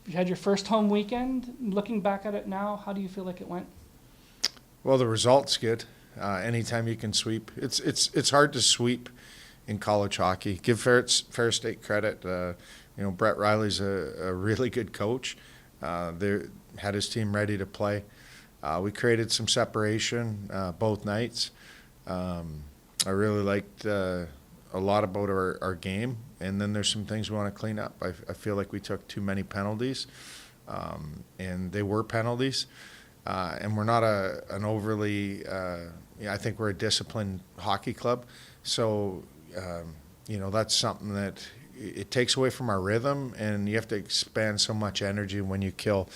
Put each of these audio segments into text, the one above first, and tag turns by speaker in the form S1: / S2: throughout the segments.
S1: you had your first home weekend. Looking back at it now, how do you feel like it went?
S2: Well, the result's good. Anytime you can sweep, it's hard to sweep in college hockey. Give Fair State credit. Brett Riley's a really good coach. They had his team ready to play. We created some separation both nights. I really liked a lot about our game, and then there's some things we want to clean up. I feel like we took too many penalties, and they were penalties. And we're not an overly, I think we're a disciplined hockey club. So, that's something that it takes away from our rhythm, and you have to expend so much energy when you kill.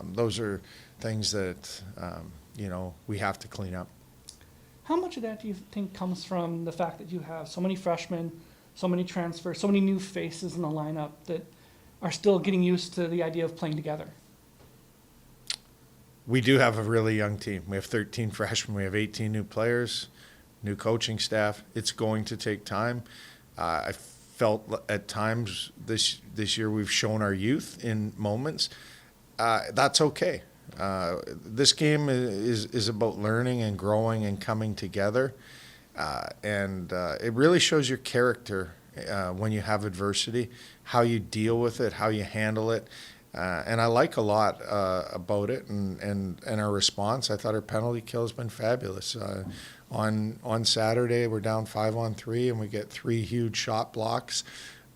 S2: Those are things that, we have to clean up.
S1: How much of that do you think comes from the fact that you have so many freshmen, so many transfers, so many new faces in the lineup that are still getting used to the idea of playing together?
S2: We do have a really young team. We have 13 freshmen. We have 18 new players, new coaching staff. It's going to take time. I felt at times this year we've shown our youth in moments. That's okay. This game is about learning and growing and coming together. And it really shows your character when you have adversity, how you deal with it, how you handle it. And I like a lot about it and our response. I thought our penalty kill has been fabulous. On Saturday, we're down 5-on-3, and we get 3 huge shot blocks.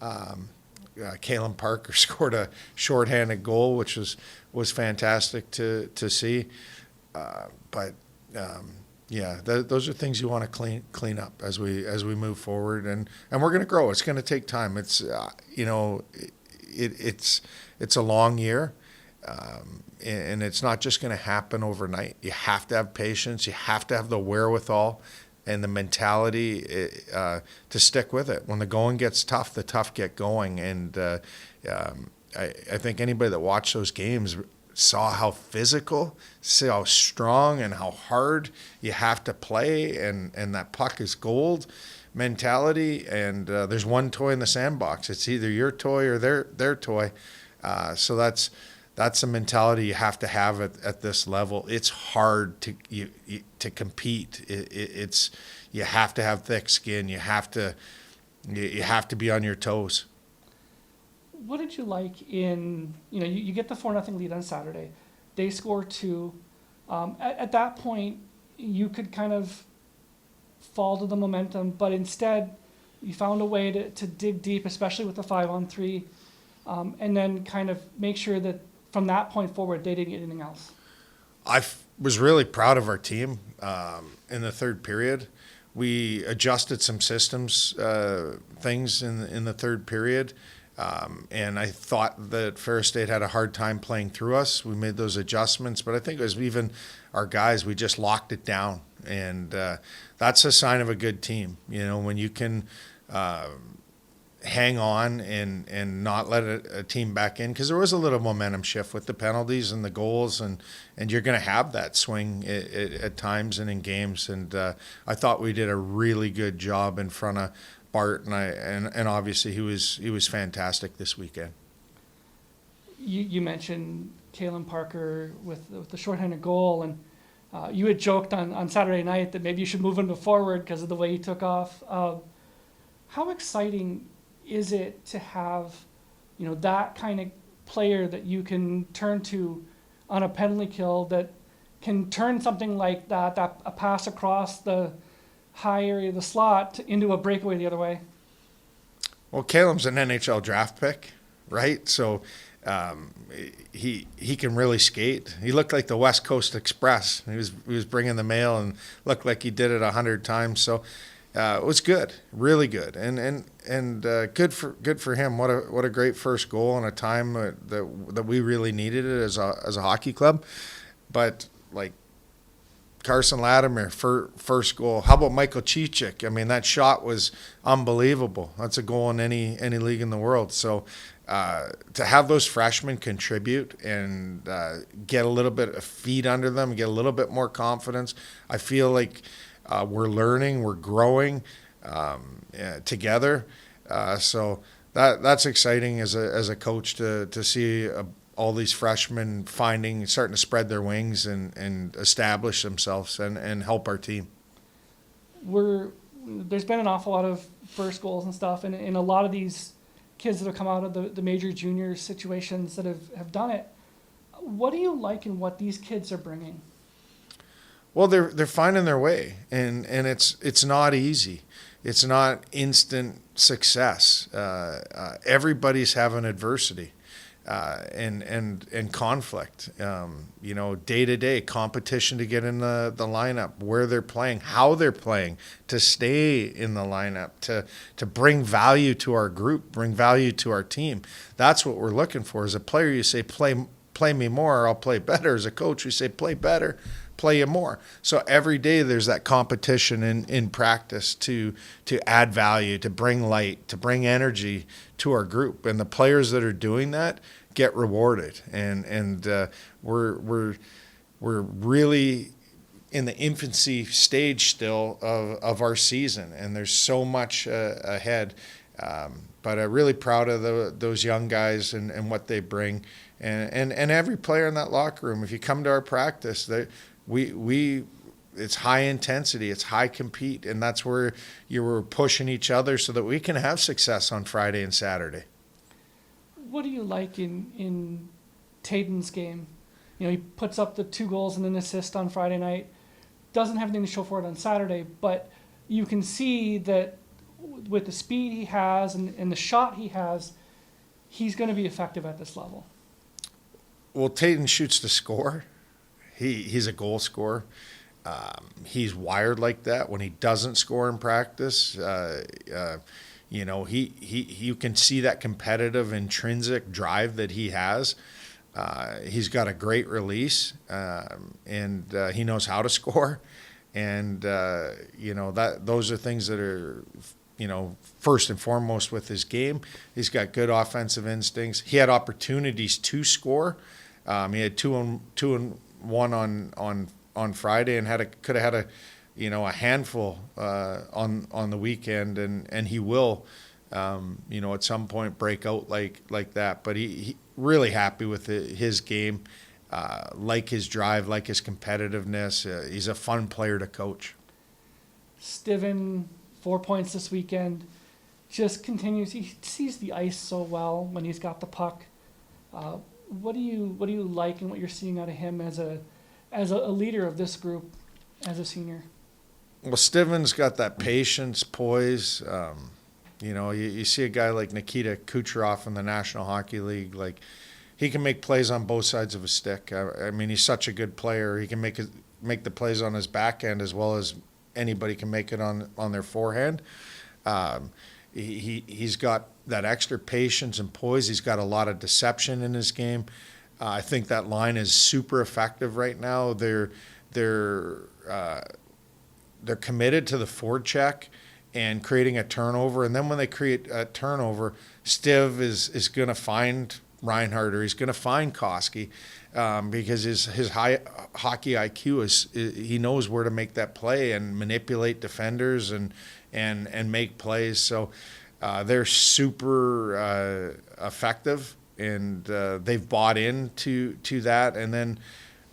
S2: Kalen Parker scored a shorthanded goal, which was fantastic to see. Those are things you want to clean up as we move forward, and we're going to grow. It's going to take time. It's it's a long year, and it's not just going to happen overnight. You have to have patience. You have to have the wherewithal and the mentality to stick with it. When the going gets tough, the tough get going. And I think anybody that watched those games saw how physical, saw how strong and how hard you have to play, and that puck is gold mentality. And there's one toy in the sandbox. It's either your toy or their toy. So that's a mentality you have to have at this level. It's hard to compete. It's you have to have thick skin. You have to be on your toes.
S1: What did you like in, you get the 4-0 lead on Saturday. They score 2. At that point, you could kind of fall to the momentum, but instead you found a way to dig deep, especially with the 5-on-3, and then kind of make sure that from that point forward, they didn't get anything else.
S2: I was really proud of our team in the third period. We adjusted some systems things in the third period, and I thought that Fair State had a hard time playing through us. We made those adjustments, but I think it was even our guys, we just locked it down, and that's a sign of a good team. When you can hang on and not let a team back in, because there was a little momentum shift with the penalties and the goals, and you're going to have that swing at times and in games. And I thought we did a really good job in front of Bart, and obviously he was fantastic this weekend.
S1: You mentioned Kalen Parker with the shorthanded goal, and you had joked on Saturday night that maybe you should move him to forward because of the way he took off. How exciting is it to have, that kind of player that you can turn to on a penalty kill that can turn something like that a pass across the high area of the slot into a breakaway the other way?
S2: Well, Calem's an NHL draft pick, right? So he can really skate. He looked like the West Coast Express. He was bringing the mail and looked like he did it 100 times. So it was good, really good, and good for him. What a great first goal and a time that we really needed it as a hockey club. But like Carson Latimer, first goal. How about Michael Chichik? I mean, that shot was unbelievable. That's a goal in any league in the world. So to have those freshmen contribute and get a little bit of feet under them, get a little bit more confidence, I feel like we're learning, we're growing together. So that's exciting as a coach to see all these freshmen starting to spread their wings and establish themselves and help our team.
S1: There's been an awful lot of first goals and stuff, and a lot of these kids that have come out of the major junior situations that have done it. What do you like in what these kids are bringing?
S2: Well, they're finding their way, and it's not easy. It's not instant success. Everybody's having adversity and conflict. Day to day competition to get in the lineup, where they're playing, how they're playing, to stay in the lineup, to bring value to our group, bring value to our team. That's what we're looking for. As a player, you say play me more, or I'll play better. As a coach, we say play better, play you more. So every day there's that competition in practice to add value, to bring light, to bring energy to our group. And the players that are doing that get rewarded. And we're really in the infancy stage still of our season, and there's so much ahead. But I'm really proud of those young guys and what they bring. And every player in that locker room, if you come to our practice, it's high intensity, it's high compete, and that's where you were pushing each other so that we can have success on Friday and Saturday.
S1: What do you like in Taden's game? He puts up the 2 goals and an assist on Friday night. Doesn't have anything to show for it on Saturday, but you can see that with the speed he has and the shot he has, he's going to be effective at this level.
S2: Well, Taden shoots to score. He's a goal scorer. He's wired like that. When he doesn't score in practice, you can see that competitive, intrinsic drive that he has. He's got a great release, and he knows how to score. And those are things that are, first and foremost with his game. He's got good offensive instincts. He had opportunities to score. He had 2 and 1 on Friday, and could have had a handful on the weekend, and he will at some point break out like that. But he really happy with his game, like his drive, like his competitiveness. He's a fun player to coach.
S1: Stiven, 4 points this weekend, just continues. He sees the ice so well when he's got the puck. What do you like in what you're seeing out of him as a leader of this group as a senior?
S2: Well, Stiven's got that patience, poise. You see a guy like Nikita Kucherov in the National Hockey League, like he can make plays on both sides of a stick. I mean, he's such a good player. He can make the plays on his backhand as well as anybody can make it on their forehand. He's got that extra patience and poise. He's got a lot of deception in his game. I think that line is super effective right now. They're committed to the forecheck and creating a turnover. And then when they create a turnover, Stiv is going to find Reinhardt, or he's going to find Koski, because his high hockey IQ he knows where to make that play and manipulate defenders and make plays. So they're super effective, and they've bought into that. And then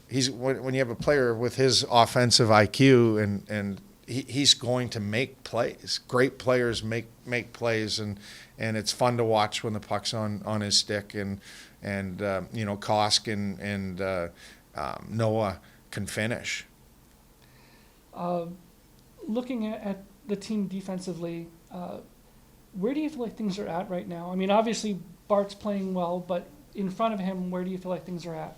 S2: when you have a player with his offensive IQ and he's going to make plays. Great players make plays, and it's fun to watch when the puck's on his stick, and Kosk and Noah can finish.
S1: Looking at the team defensively, where do you feel like things are at right now? I mean, obviously Bart's playing well, but in front of him, where do you feel like things are at?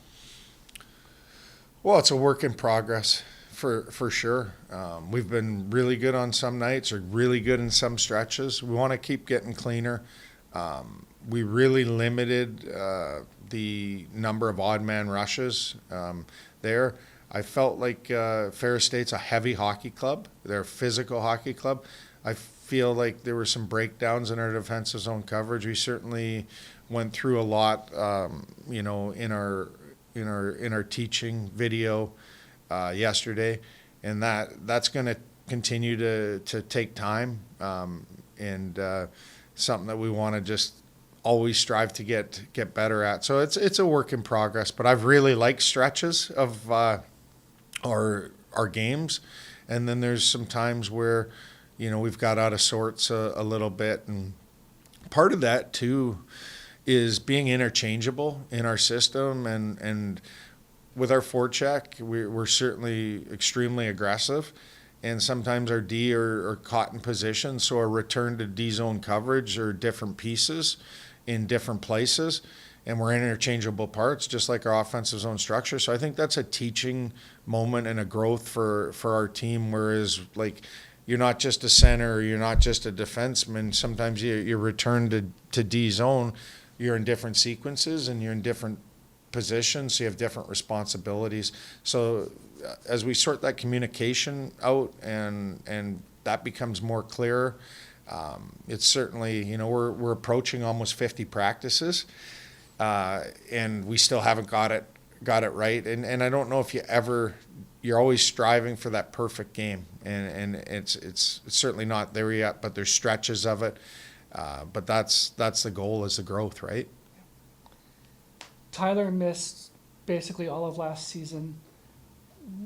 S2: Well, it's a work in progress. For sure. We've been really good on some nights, or really good in some stretches. We want to keep getting cleaner. We really limited the number of odd man rushes there. I felt like Ferris State's a heavy hockey club. They're a physical hockey club. I feel like there were some breakdowns in our defensive zone coverage. We certainly went through a lot, in our teaching video yesterday, and that's going to continue to take time, and something that we want to just always strive to get better at. So it's a work in progress. But I've really liked stretches of our games, and then there's some times where we've got out of sorts a little bit, and part of that too is being interchangeable in our system, and with our forecheck, we're certainly extremely aggressive, and sometimes our D are caught in position, so a return to D zone coverage or different pieces in different places, and we're interchangeable parts, just like our offensive zone structure. So I think that's a teaching moment and a growth for our team, whereas like you're not just a center, or you're not just a defenseman. Sometimes you return to D zone, you're in different sequences and you're in different positions, so you have different responsibilities. So as we sort that communication out and that becomes more clear, it's certainly, we're approaching almost 50 practices, and we still haven't got it right. And I don't know if you're always striving for that perfect game, and it's certainly not there yet, but there's stretches of it. But that's the goal, is the growth, right?
S1: Tyler missed basically all of last season.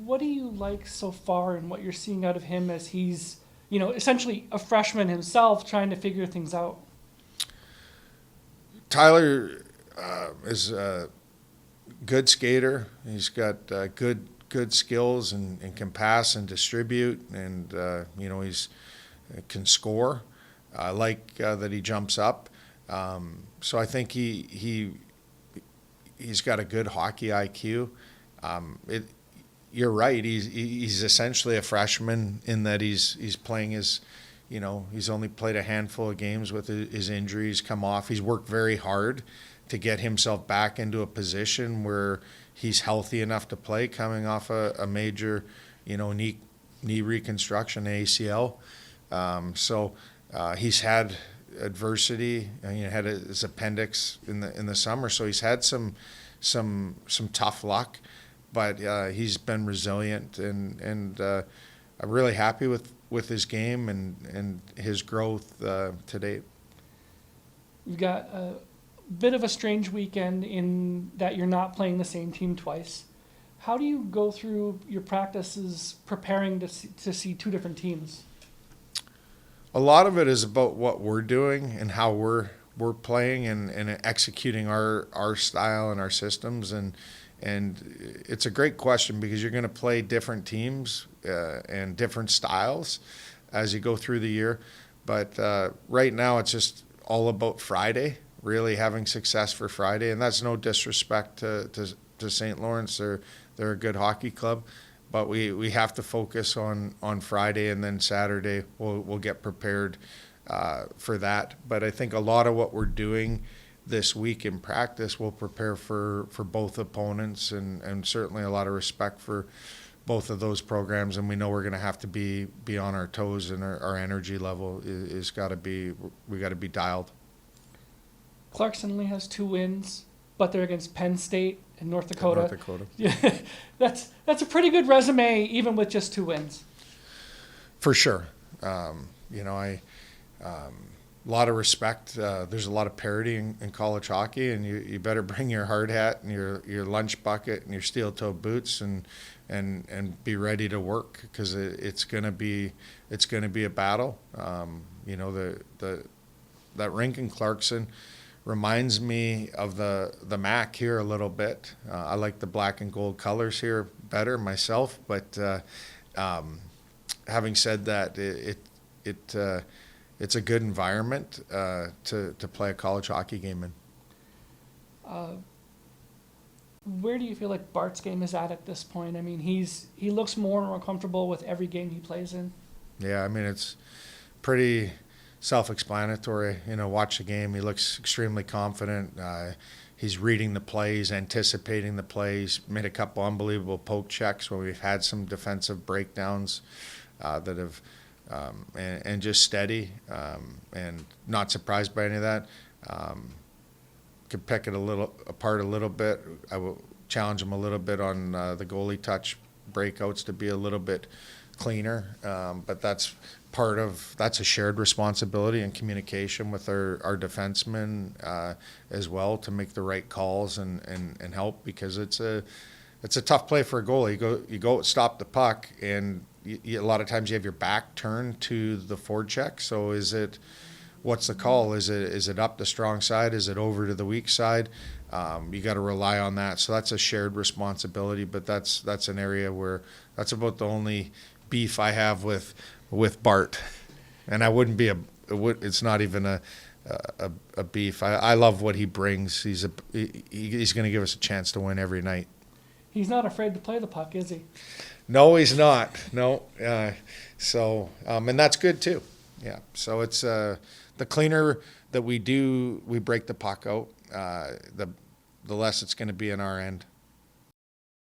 S1: What do you like so far in what you're seeing out of him as he's, essentially a freshman himself trying to figure things out?
S2: Tyler is a good skater. He's got good skills and can pass and distribute, and he's can score. I like that he jumps up. So I think he's got a good hockey IQ. You're right. He's essentially a freshman in that he's playing his, he's only played a handful of games with his injuries come off. He's worked very hard to get himself back into a position where he's healthy enough to play, coming off a major, knee reconstruction, ACL. So he's had adversity. He had his appendix in the summer, so he's had some tough luck, but he's been resilient, and I'm really happy with his game and his growth to date.
S1: You've got a bit of a strange weekend in that you're not playing the same team twice. How do you go through your practices preparing to see two different teams?
S2: A lot of it is about what we're doing and how we're playing and executing our style and our systems, and it's a great question because you're going to play different teams and different styles as you go through the year. But right now it's just all about Friday, really having success for Friday, and that's no disrespect to St. Lawrence. They're a good hockey club. But we have to focus on Friday, and then Saturday we'll get prepared for that. But I think a lot of what we're doing this week in practice will prepare for both opponents, and certainly a lot of respect for both of those programs. And we know we're going to have to be on our toes, and our energy level we got to be dialed.
S1: Clarkson only has 2 wins, but they're against Penn State and North Dakota. Yeah, that's a pretty good resume, even with just 2 wins.
S2: For sure. A lot of respect. There's a lot of parity in college hockey, and you better bring your hard hat and your lunch bucket and your steel-toed boots and be ready to work, because it's gonna be a battle. That rink in Clarkson reminds me of the MAC here a little bit. I like the black and gold colors here better myself, but having said that, it's a good environment to play a college hockey game in.
S1: Where do you feel like Bart's game is at this point? I mean, he looks more and more comfortable with every game he plays in.
S2: Yeah, I mean, it's pretty self-explanatory. Watch the game. He looks extremely confident. He's reading the plays, anticipating the plays, made a couple unbelievable poke checks when we've had some defensive breakdowns that have and just steady, and not surprised by any of that. Could pick it apart a little bit. I will challenge him a little bit on the goalie touch breakouts to be a little bit cleaner. But that's that's a shared responsibility and communication with our defensemen as well, to make the right calls and help, because it's a tough play for a goalie. You go stop the puck, and a lot of times you have your back turned to the forecheck. So what's the call? Is it up the strong side? Is it over to the weak side? You got to rely on that. So that's a shared responsibility. But that's an area where that's about the only beef I have with Bart, and I wouldn't be it's not even a beef. I love what he brings. He's going to give us a chance to win every night.
S1: He's not afraid to play the puck, is he?
S2: No, he's not. No. And that's good too. Yeah. So it's the cleaner that we break the puck out, the less it's going to be in our end.